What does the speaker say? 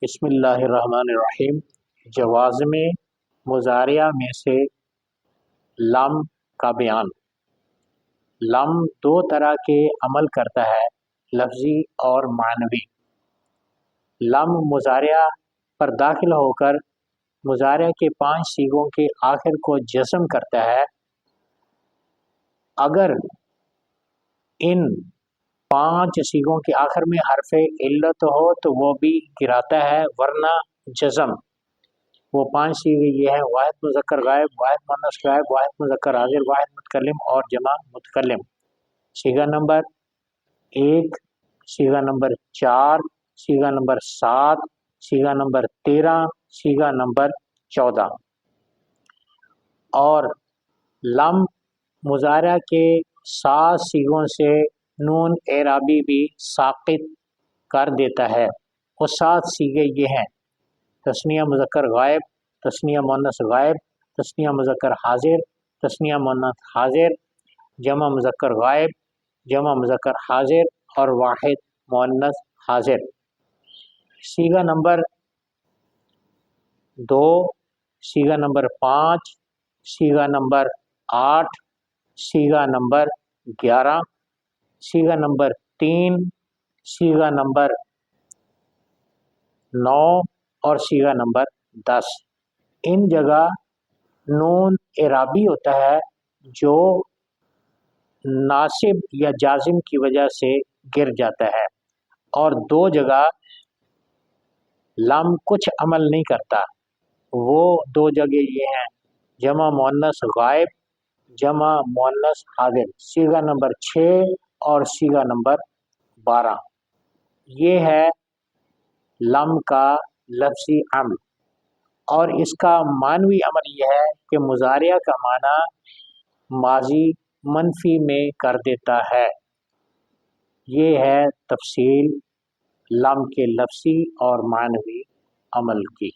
بسم اللہ الرحمن الرحیم۔ جوازم مضارعہ میں سے لم کا بیان۔ لم دو طرح کے عمل کرتا ہے، لفظی اور معنوی۔ لم مضارعہ پر داخل ہو کر مضارعہ کے 5 صیغوں کے آخر کو جزم کرتا ہے۔ اگر ان 5 صیغوں کے آخر میں حرف علت ہو تو وہ بھی گراتا ہے، ورنہ جزم۔ وہ 5 صیغے یہ ہیں: واحد مذکر غائب، واحد مؤنث غائب، واحد مذکر حاضر، واحد متکلم اور جمع متکلم۔ صیغہ نمبر 1، صیغہ نمبر 4، صیغہ نمبر 7، صیغہ نمبر 13، صیغہ نمبر 14۔ اور لم مضارعہ کے 7 صیغوں سے نون اعرابی بھی ساقط کر دیتا ہے۔ وہ 7 صیغے یہ ہیں: تثنیہ مذکر غائب، تثنیہ مؤنث غائب، تثنیہ مذکر حاضر، تثنیہ مؤنث حاضر، جمع مذکر غائب، جمع مذکر حاضر اور واحد مؤنث حاضر۔ صیغہ نمبر 2، صیغہ نمبر 5، صیغہ نمبر 8، صیغہ نمبر 11، صیغہ نمبر 3، صیغہ نمبر 9 اور صیغہ نمبر 10۔ ان جگہ نون اعرابی ہوتا ہے جو ناصب یا جازم کی وجہ سے گر جاتا ہے، اور 2 جگہ لم کچھ عمل نہیں کرتا۔ وہ 2 جگہ یہ ہیں: جمع مؤنث غائب، جمع مؤنث حاضر، صیغہ نمبر 6 اور صیغہ نمبر 12۔ یہ ہے لم کا لفظی عمل۔ اور اس کا معنوی عمل یہ ہے کہ مضارعہ کا معنی ماضی منفی میں کر دیتا ہے۔ یہ ہے تفصیل لم کے لفظی اور معنوی عمل کی۔